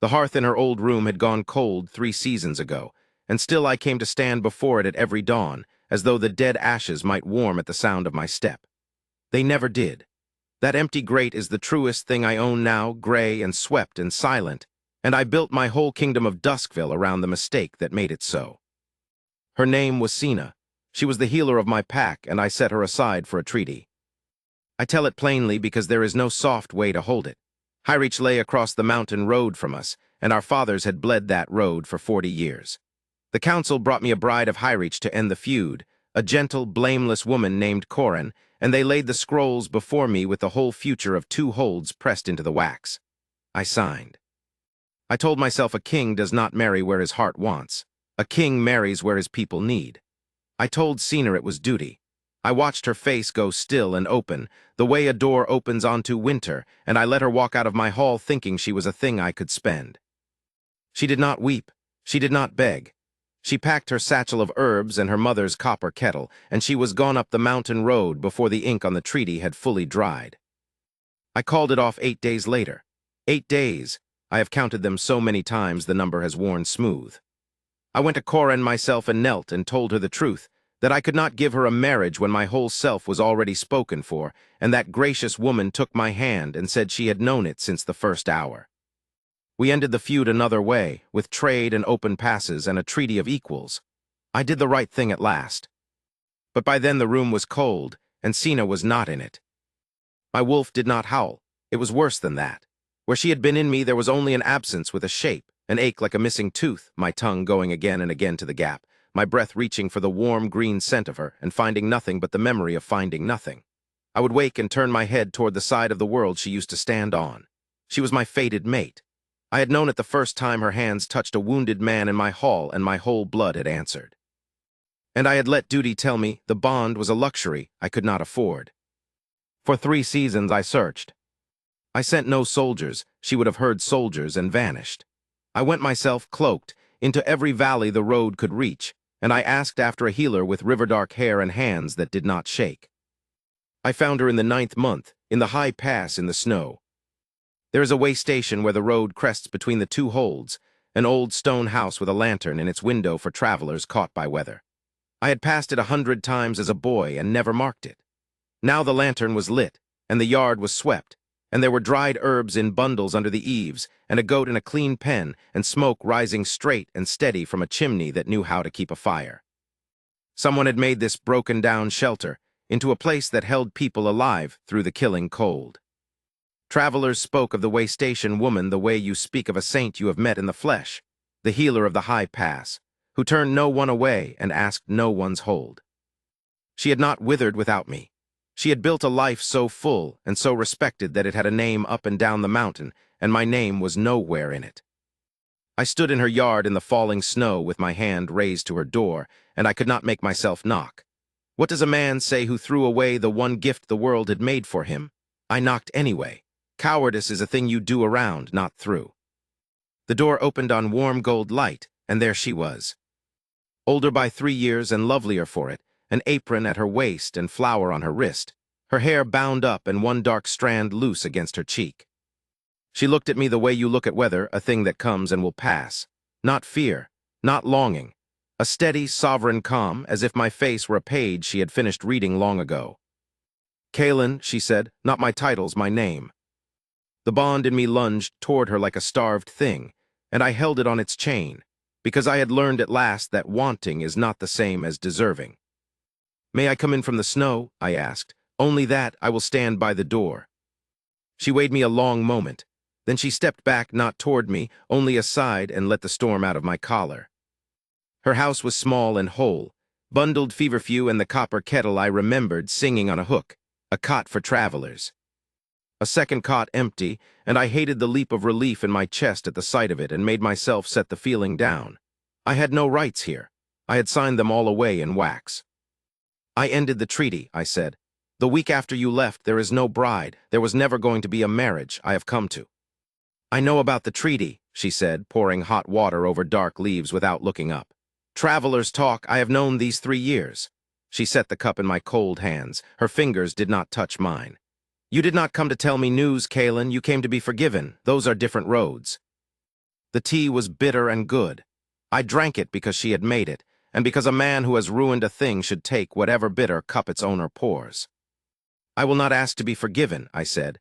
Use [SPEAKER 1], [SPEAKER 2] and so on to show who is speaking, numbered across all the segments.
[SPEAKER 1] The hearth in her old room had gone cold 3 seasons ago, and still I came to stand before it at every dawn, as though the dead ashes might warm at the sound of my step. They never did. That empty grate is the truest thing I own now, gray and swept and silent, and I built my whole kingdom of Duskvale around the mistake that made it so. Her name was Sina. She was the healer of my pack, and I set her aside for a treaty. I tell it plainly because there is no soft way to hold it. Highreach lay across the mountain road from us, and our fathers had bled that road for 40 years. The council brought me a bride of Highreach to end the feud, a gentle, blameless woman named Corin, and they laid the scrolls before me with the whole future of 2 holds pressed into the wax. I signed. I told myself a king does not marry where his heart wants. A king marries where his people need. I told Sina it was duty. I watched her face go still and open, the way a door opens onto winter, and I let her walk out of my hall thinking she was a thing I could spend. She did not weep. She did not beg. She packed her satchel of herbs and her mother's copper kettle, and she was gone up the mountain road before the ink on the treaty had fully dried. I called it off 8 days later. 8 days. I have counted them so many times the number has worn smooth. I went to Corin myself and knelt and told her the truth, that I could not give her a marriage when my whole self was already spoken for, and that gracious woman took my hand and said she had known it since the first hour. We ended the feud another way, with trade and open passes and a treaty of equals. I did the right thing at last. But by then the room was cold, and Sina was not in it. My wolf did not howl. It was worse than that. Where she had been in me there was only an absence with a shape, an ache like a missing tooth, my tongue going again and again to the gap, my breath reaching for the warm green scent of her, and finding nothing but the memory of finding nothing. I would wake and turn my head toward the side of the world she used to stand on. She was my fated mate. I had known it the first time her hands touched a wounded man in my hall, and my whole blood had answered. And I had let duty tell me the bond was a luxury I could not afford. For 3 seasons I searched. I sent no soldiers. She would have heard soldiers and vanished. I went myself, cloaked, into every valley the road could reach, and I asked after a healer with river-dark hair and hands that did not shake. I found her in the 9th month, in the high pass in the snow. There is a waystation where the road crests between the 2 holds, an old stone house with a lantern in its window for travelers caught by weather. I had passed it 100 times as a boy and never marked it. Now the lantern was lit, and the yard was swept, and there were dried herbs in bundles under the eaves, and a goat in a clean pen, and smoke rising straight and steady from a chimney that knew how to keep a fire. Someone had made this broken-down shelter into a place that held people alive through the killing cold. Travelers spoke of the waystation woman the way you speak of a saint you have met in the flesh, the healer of the high pass, who turned no one away and asked no one's hold. She had not withered without me. She had built a life so full and so respected that it had a name up and down the mountain, and my name was nowhere in it. I stood in her yard in the falling snow with my hand raised to her door, and I could not make myself knock. What does a man say who threw away the one gift the world had made for him? I knocked anyway. Cowardice is a thing you do around, not through. The door opened on warm gold light, and there she was. Older by 3 years and lovelier for it, an apron at her waist and flower on her wrist, her hair bound up and one dark strand loose against her cheek. She looked at me the way you look at weather, a thing that comes and will pass. Not fear, not longing. A steady, sovereign calm, as if my face were a page she had finished reading long ago. "Kaelin," she said, "not my titles, my name." The bond in me lunged toward her like a starved thing, and I held it on its chain, because I had learned at last that wanting is not the same as deserving. "May I come in from the snow?" I asked. "Only that, I will stand by the door." She weighed me a long moment. Then she stepped back, not toward me, only aside, and let the storm out of my collar. Her house was small and whole. Bundled feverfew and the copper kettle I remembered singing on a hook, a cot for travelers. A second cot empty, and I hated the leap of relief in my chest at the sight of it and made myself set the feeling down. I had no rights here. I had signed them all away in wax. "I ended the treaty," I said. "The week after you left, there is no bride. There was never going to be a marriage I have come to." "I know about the treaty," she said, pouring hot water over dark leaves without looking up. "Travelers talk. I have known these 3 years." She set the cup in my cold hands. Her fingers did not touch mine. "You did not come to tell me news, Kaelin. You came to be forgiven. Those are different roads." The tea was bitter and good. I drank it because she had made it, and because a man who has ruined a thing should take whatever bitter cup its owner pours. I will not ask to be forgiven, I said.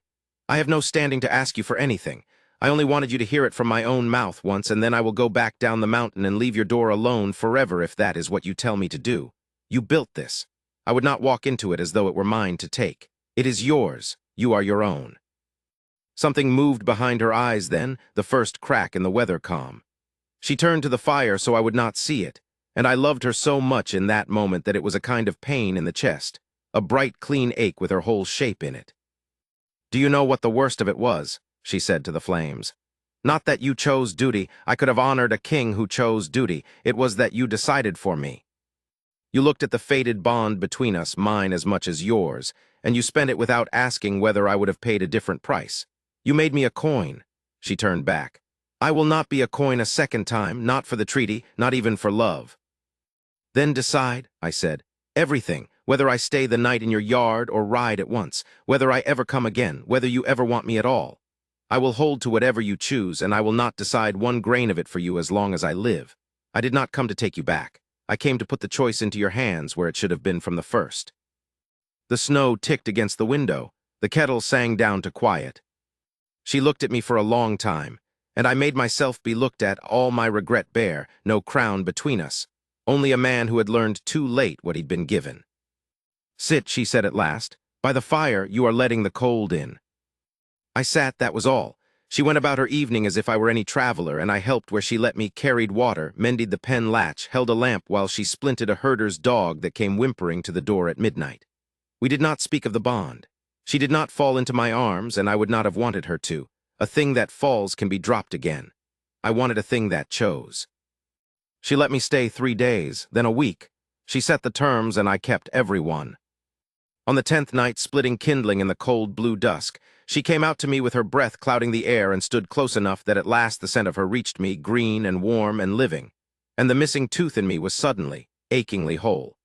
[SPEAKER 1] I have no standing to ask you for anything. I only wanted you to hear it from my own mouth once, and then I will go back down the mountain and leave your door alone forever if that is what you tell me to do. You built this. I would not walk into it as though it were mine to take. It is yours. You are your own. Something moved behind her eyes then, the first crack in the weather calm. She turned to the fire so I would not see it, and I loved her so much in that moment that it was a kind of pain in the chest, a bright, clean ache with her whole shape in it. Do you know what the worst of it was? She said to the flames. Not that you chose duty. I could have honored a king who chose duty. It was that you decided for me. You looked at the fated bond between us, mine as much as yours, and you spent it without asking whether I would have paid a different price. You made me a coin. She turned back. I will not be a coin a second time, not for the treaty, not even for love. Then decide, I said. Everything, whether I stay the night in your yard or ride at once, whether I ever come again, whether you ever want me at all. I will hold to whatever you choose, and I will not decide one grain of it for you as long as I live. I did not come to take you back. I came to put the choice into your hands where it should have been from the first. The snow ticked against the window. The kettle sang down to quiet. She looked at me for a long time, and I made myself be looked at, all my regret bare, no crown between us, only a man who had learned too late what he'd been given. Sit, she said at last. By the fire, you are letting the cold in. I sat, that was all. She went about her evening as if I were any traveler, and I helped where she let me, carried water, mended the pen latch, held a lamp while she splinted a herder's dog that came whimpering to the door at midnight. We did not speak of the bond. She did not fall into my arms, and I would not have wanted her to. A thing that falls can be dropped again. I wanted a thing that chose. She let me stay 3 days, then a week. She set the terms, and I kept every one. On the 10th night, splitting kindling in the cold blue dusk, she came out to me with her breath clouding the air and stood close enough that at last the scent of her reached me, green and warm and living, and the missing tooth in me was suddenly, achingly whole.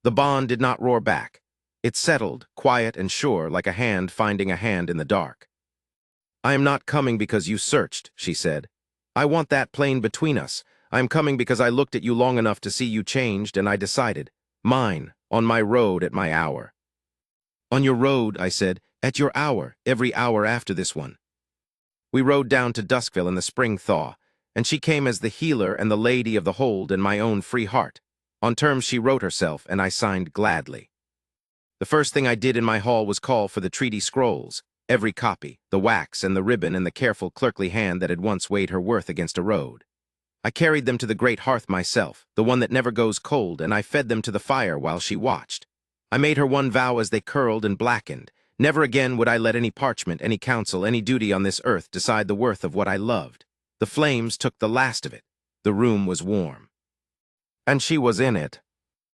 [SPEAKER 1] The bond did not roar back. It settled, quiet and sure, like a hand finding a hand in the dark. I am not coming because you searched, she said. I want that plain between us. I am coming because I looked at you long enough to see you changed, and I decided. Mine, on my road at my hour. On your road, I said, at your hour, every hour after this one. We rode down to Duskvale in the spring thaw, and she came as the healer and the lady of the hold in my own free heart. On terms she wrote herself, and I signed gladly. The first thing I did in my hall was call for the treaty scrolls, every copy, the wax and the ribbon and the careful clerkly hand that had once weighed her worth against a road. I carried them to the great hearth myself, the one that never goes cold, and I fed them to the fire while she watched. I made her one vow as they curled and blackened. Never again would I let any parchment, any counsel, any duty on this earth decide the worth of what I loved. The flames took the last of it. The room was warm. And she was in it.